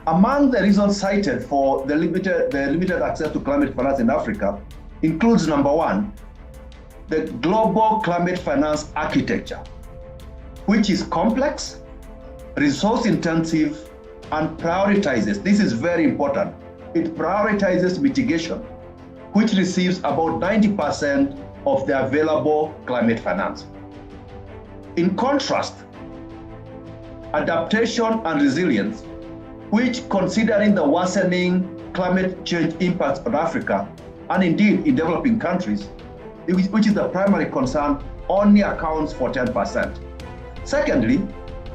Among the reasons cited for the limited access to climate finance in Africa includes, number one, the global climate finance architecture, which is complex, resource intensive, and prioritizes, this is very important, it prioritizes mitigation, which receives about 90% of the available climate finance. In contrast, adaptation and resilience, which, considering the worsening climate change impacts on Africa, and indeed in developing countries, which is the primary concern, only accounts for 10%. Secondly,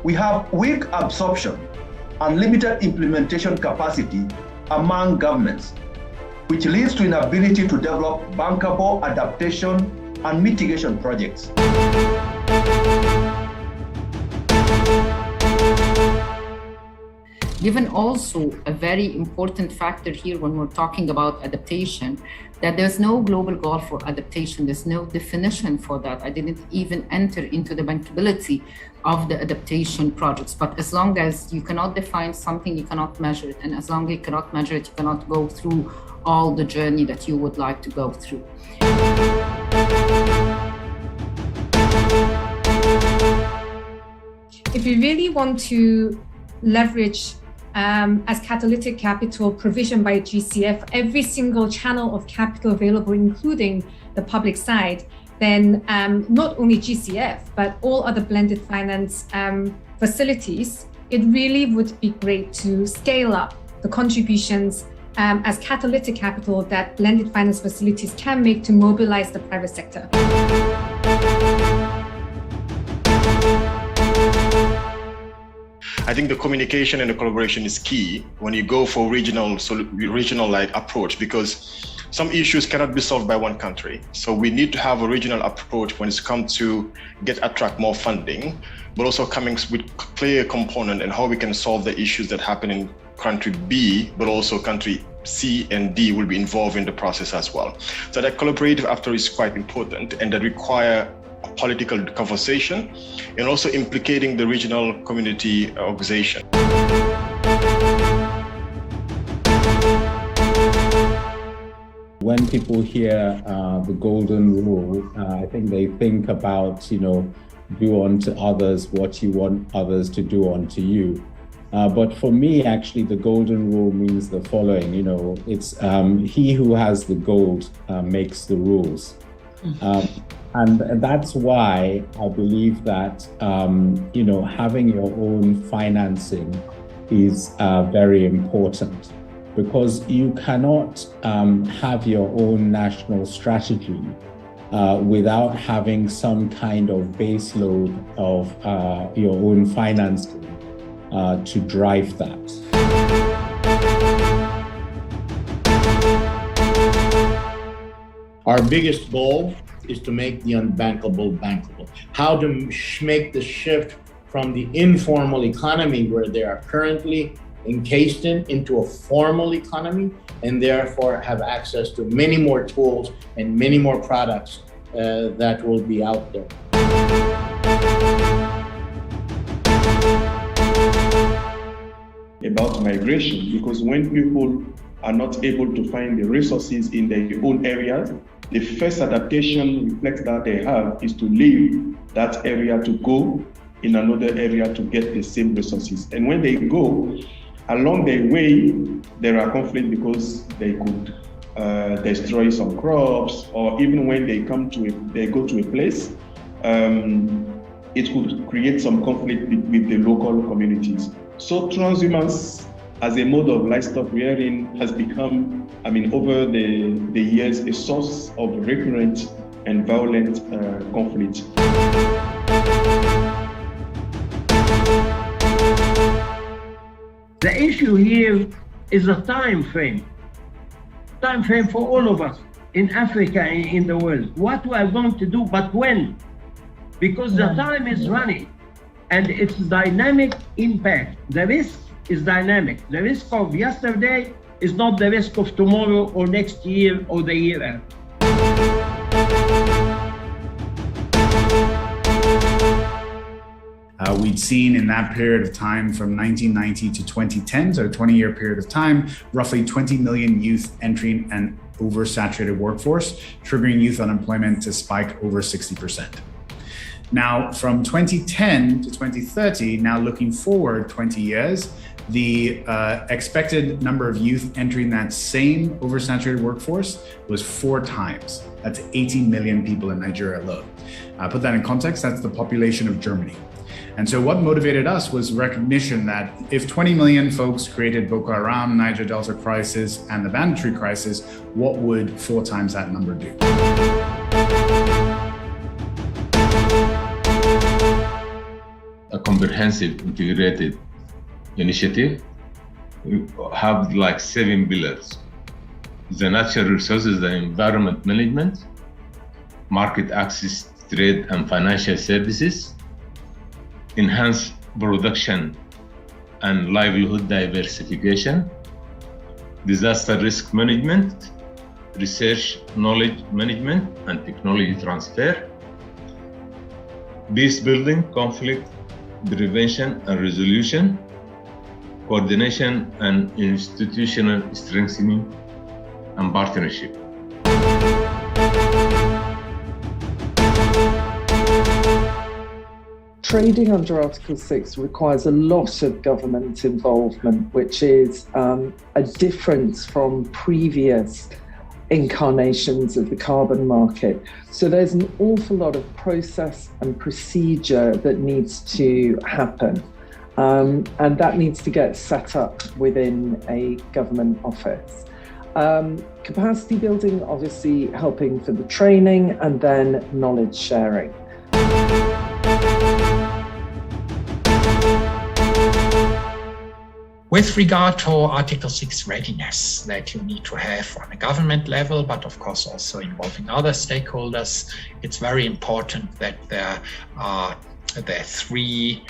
we have weak absorption and limited implementation capacity among governments, which leads to inability to develop bankable adaptation and mitigation projects. Given also a very important factor here when we're talking about adaptation, that there's no global goal for adaptation, there's no definition for that. I didn't even enter into the bankability of the adaptation projects. But as long as you cannot define something, you cannot measure it. And as long as you cannot measure it, you cannot go through all the journey that you would like to go through. If you really want to leverage as catalytic capital provision by GCF, every single channel of capital available, including the public side, then not only GCF, but all other blended finance facilities, it really would be great to scale up the contributions as catalytic capital that blended finance facilities can make to mobilize the private sector. I think the communication and the collaboration is key when you go for regional like approach, because some issues cannot be solved by one country. So we need to have a regional approach when it's come to attract more funding, but also coming with clear component and how we can solve the issues that happen in country B, but also country C and D will be involved in the process as well. So that collaborative after is quite important, and that require a political conversation and also implicating the regional community organization. When people hear the golden rule, I think they think about, do unto others what you want others to do unto you. But for me, actually, the golden rule means the following, it's he who has the gold makes the rules. And that's why I believe that, having your own financing is very important, because you cannot have your own national strategy without having some kind of baseload of your own financing to drive that. Our biggest goal is to make the unbankable bankable. How to make the shift from the informal economy where they are currently encased into a formal economy, and therefore have access to many more tools and many more products that will be out there. About migration, because when people are not able to find the resources in their own areas, the first adaptation reflex that they have is to leave that area to go in another area to get the same resources. And when they go, along the way, there are conflicts because they could destroy some crops, or even when they go to a place, it could create some conflict with the local communities. So transhumance as a mode of livestock rearing has become, over the years, a source of recurrent and violent conflict. The issue here is a time frame for all of us in Africa and in the world. What we are going to do, but when? Because the time is running and it's dynamic impact. The risk is dynamic. The risk of yesterday is not the risk of tomorrow or next year or the year after. We'd seen in that period of time from 1990 to 2010, so a 20-year period of time, roughly 20 million youth entering an oversaturated workforce, triggering youth unemployment to spike over 60%. Now, from 2010 to 2030, now looking forward 20 years, the expected number of youth entering that same oversaturated workforce was 4 times. That's 18 million people in Nigeria alone. Put that in context, that's the population of Germany. And so what motivated us was recognition that if 20 million folks created Boko Haram, Niger Delta crisis, and the banditry crisis, what would 4 times that number do? A comprehensive, integrated initiative. We have like 7 pillars: the natural resources, the environment management, market access, trade and financial services, enhanced production and livelihood diversification, disaster risk management, research, knowledge management and technology transfer, peace building, conflict prevention and resolution, coordination and institutional strengthening and partnership. Trading under Article 6 requires a lot of government involvement, which is a difference from previous incarnations of the carbon market. So there's an awful lot of process and procedure that needs to happen. And that needs to get set up within a government office. Capacity building, obviously helping for the training, and then knowledge sharing. With regard to Article 6 readiness that you need to have on a government level, but of course also involving other stakeholders, it's very important that there are 3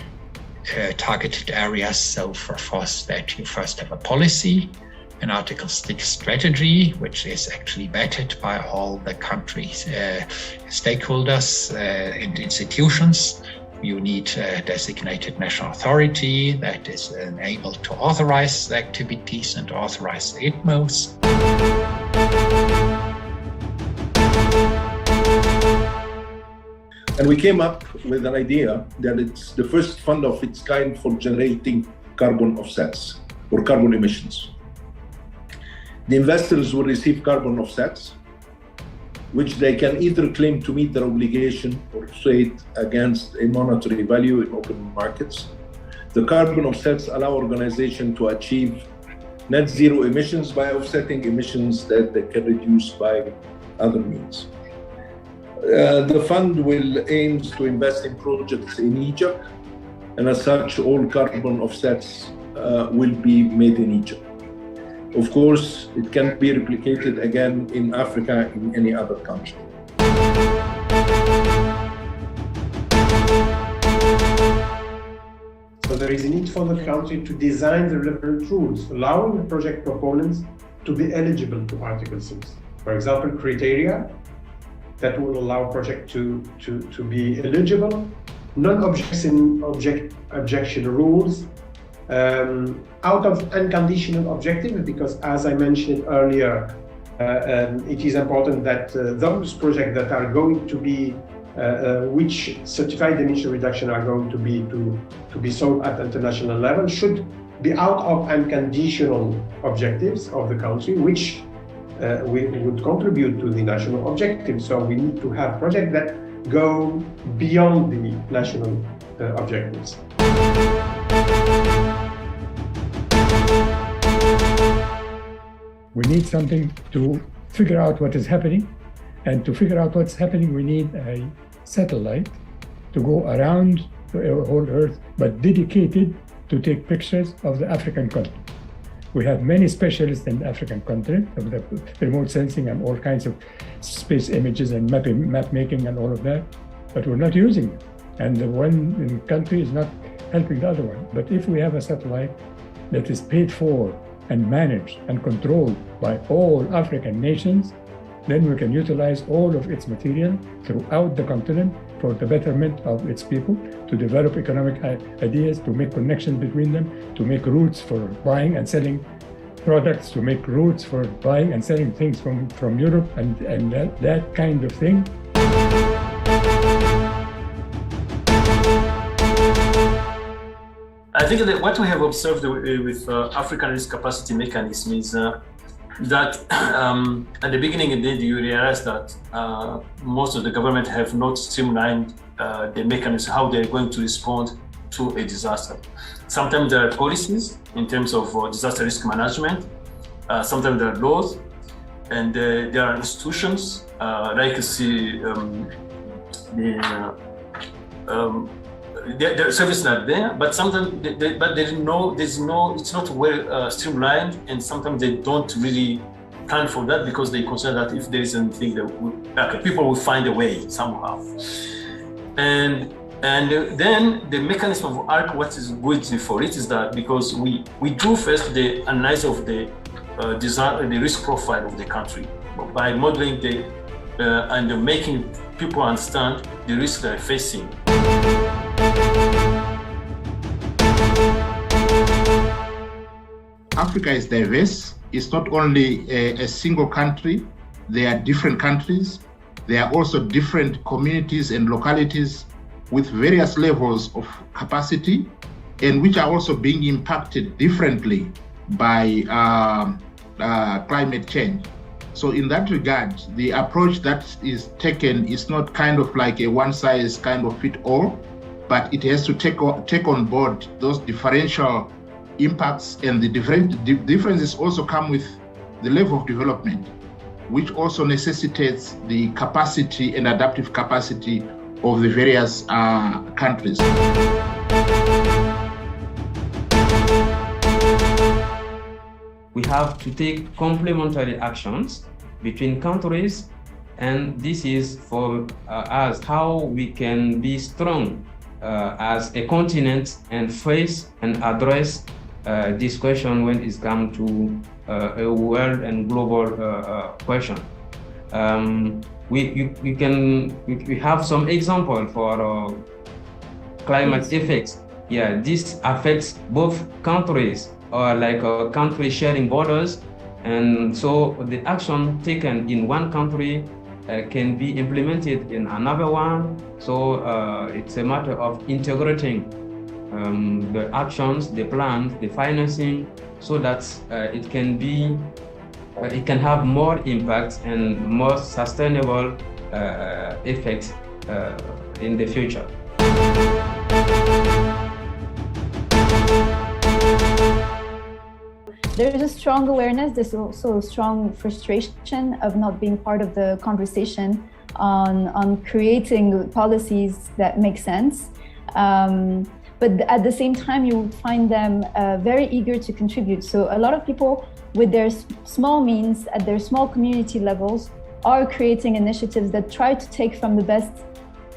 targeted areas. So first, that you first have a policy, an Article 6 strategy, which is actually vetted by all the country's stakeholders and institutions. You need a designated national authority that is able to authorize the activities and authorize the ITMOs. And we came up with an idea that it's the first fund of its kind for generating carbon offsets or carbon emissions. The investors will receive carbon offsets, which they can either claim to meet their obligation or trade against a monetary value in open markets. The carbon offsets allow organizations to achieve net zero emissions by offsetting emissions that they can reduce by other means. The fund will aim to invest in projects in Egypt, and as such, all carbon offsets will be made in Egypt. Of course, it can be replicated again in Africa, in any other country. So there is a need for the country to design the relevant rules, allowing the project proponents to be eligible to Article 6. For example, criteria that will allow project to be eligible, non-objection rules, out of unconditional objective, because as I mentioned earlier, it is important that those projects that are going to be, which certified emission reduction are going to be sold at international level, should be out of unconditional objectives of the country, which would contribute to the national objective. So we need to have projects that go beyond the national objectives. We need something to figure out what is happening. And to figure out what's happening, we need a satellite to go around the whole Earth, but dedicated to take pictures of the African continent. We have many specialists in the African continent of the remote sensing and all kinds of space images and map making and all of that, but we're not using them. And the one country is not helping the other one. But if we have a satellite that is paid for and managed and controlled by all African nations, then we can utilize all of its material throughout the continent for the betterment of its people, to develop economic ideas, to make connections between them, to make routes for buying and selling products, to make routes for buying and selling things from Europe, and that kind of thing. I think that what we have observed with African risk capacity mechanism is that at the beginning, indeed, you realize that most of the government have not streamlined the mechanism, how they're going to respond to a disaster. Sometimes there are policies in terms of disaster risk management, sometimes there are laws, and there are institutions like the services are there, but sometimes it's not well streamlined, and sometimes they don't really plan for that because they consider that if there is anything that people will find a way somehow. And then the mechanism of ARC, what is good for it is that because we do first the analysis of the risk profile of the country by modeling and making people understand the risk they're facing. Africa is diverse. It's not only a single country. There are different countries. There are also different communities and localities with various levels of capacity, and which are also being impacted differently by climate change. So in that regard, the approach that is taken is not kind of like a one size kind of fit all, but it has to take on board those differential impacts, and the differences also come with the level of development, which also necessitates the capacity and adaptive capacity of the various countries. We have to take complementary actions between countries, and this is for us how we can be strong as a continent and face and address this question when it's come to a world and global question. We have some example for climate effects. Yeah, this affects both countries, or like a country sharing borders, and so the action taken in one country can be implemented in another one. So it's a matter of integrating the actions, the plans, the financing, so that it can have more impact and more sustainable effects in the future. There is a strong awareness, there's also a strong frustration of not being part of the conversation on creating policies that make sense. But at the same time, you would find them very eager to contribute. So a lot of people with their small means at their small community levels are creating initiatives that try to take from the best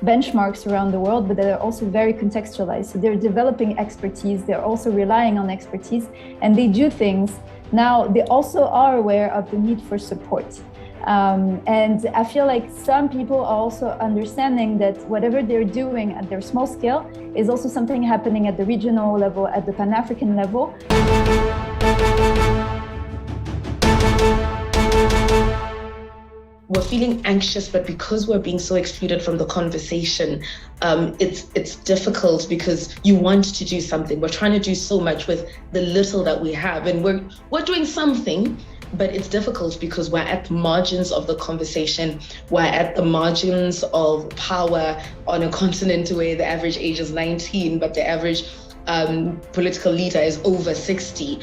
benchmarks around the world, but they're also very contextualized. So they're developing expertise, they're also relying on expertise, and they do things. Now, they also are aware of the need for support. And I feel like some people are also understanding that whatever they're doing at their small scale is also something happening at the regional level, at the Pan-African level. We're feeling anxious, but because we're being so excluded from the conversation, it's difficult because you want to do something. We're trying to do so much with the little that we have, and we're doing something, but it's difficult because we're at the margins of the conversation. We're at the margins of power on a continent where the average age is 19, but the average political leader is over 60.